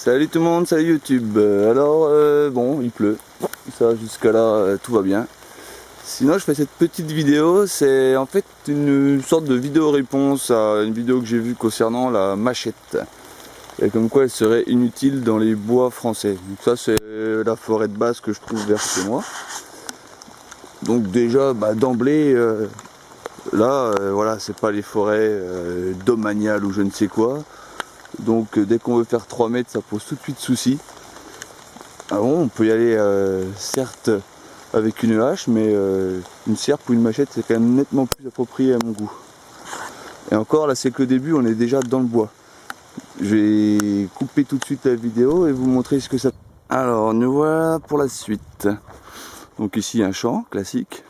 Salut tout le monde, salut YouTube. Bon, il pleut, ça jusqu'à là tout va bien. Sinon je fais cette petite vidéo, c'est en fait une sorte de vidéo réponse à une vidéo que j'ai vue concernant la machette. Et comme quoi elle serait inutile dans les bois français. Donc ça c'est la forêt de base que je trouve vers chez moi. Donc déjà d'emblée, voilà, c'est pas les forêts domaniales ou je ne sais quoi. Donc dès qu'on veut faire 3 mètres, ça pose tout de suite souci. Ah bon, on peut y aller certes avec une hache, mais une serpe ou une machette c'est quand même nettement plus approprié à mon goût. Et encore là c'est que le début, on est déjà dans le bois. Je vais couper tout de suite la vidéo et vous montrer ce que ça fait. Alors nous voilà pour la suite. Donc ici un champ classique.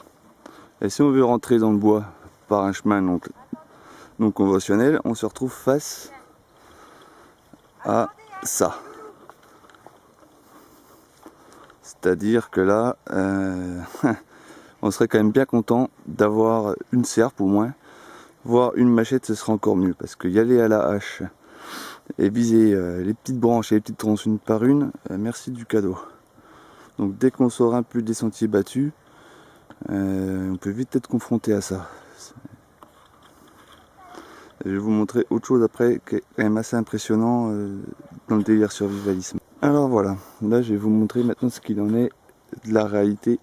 Et si on veut rentrer dans le bois par un chemin non conventionnel, on se retrouve face à ça. C'est-à-dire que là, on serait quand même bien content d'avoir une serpe au moins, voire une machette, ce serait encore mieux, parce que y aller à la hache et viser les petites branches et les petites tronches une par une, merci du cadeau. Donc dès qu'on sort un peu des sentiers battus, on peut vite être confronté à ça. Je vais vous montrer autre chose après qui est quand même assez impressionnant dans le délire survivalisme. Alors voilà, là je vais vous montrer maintenant ce qu'il en est de la réalité.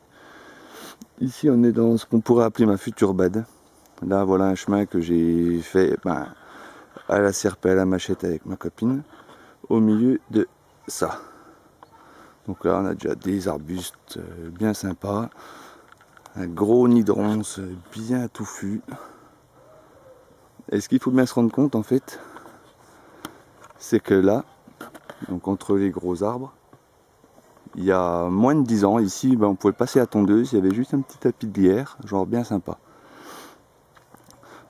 Ici on est dans ce qu'on pourrait appeler ma future bad. Là voilà un chemin que j'ai fait à la serpe et à la machette avec ma copine, au milieu de ça. Donc là on a déjà des arbustes bien sympas, un gros nid de ronces bien touffu. Et ce qu'il faut bien se rendre compte en fait, c'est que là, donc entre les gros arbres, il y a moins de 10 ans, ici on pouvait passer à tondeuse, il y avait juste un petit tapis de lierre, genre bien sympa.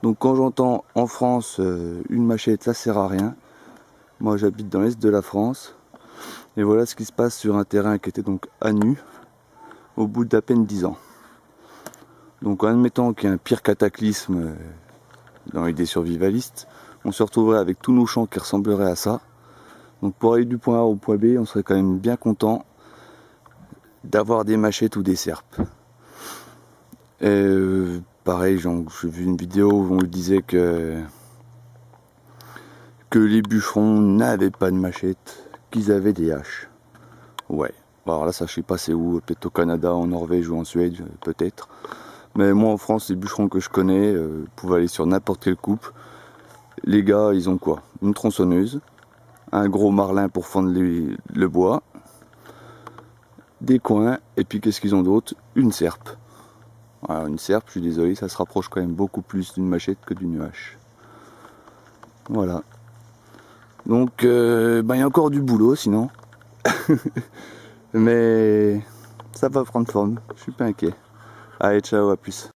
Donc quand j'entends en France une machette, ça sert à rien. Moi j'habite dans l'est de la France, et voilà ce qui se passe sur un terrain qui était donc à nu, au bout d'à peine 10 ans. Donc en admettant qu'il y a un pire cataclysme dans l'idée survivaliste, on se retrouverait avec tous nos champs qui ressembleraient à ça. Donc pour aller du point A au point B, on serait quand même bien content d'avoir des machettes ou des serpes. Pareil, j'ai vu une vidéo où on disait que les bûcherons n'avaient pas de machettes, qu'ils avaient des haches. Ouais, alors là ça je sais pas c'est où, peut-être au Canada, en Norvège ou en Suède, peut-être. Mais moi en France, les bûcherons que je connais, pouvaient aller sur n'importe quelle coupe. Les gars, ils ont quoi? Une tronçonneuse, un gros marlin pour fendre le bois, des coins, et puis qu'est-ce qu'ils ont d'autre? Une serpe. Voilà, une serpe, je suis désolé, ça se rapproche quand même beaucoup plus d'une machette que d'une hache. Voilà. Donc, il y a encore du boulot sinon. Mais ça va prendre forme, je suis pas inquiet. Allez, ciao, à plus.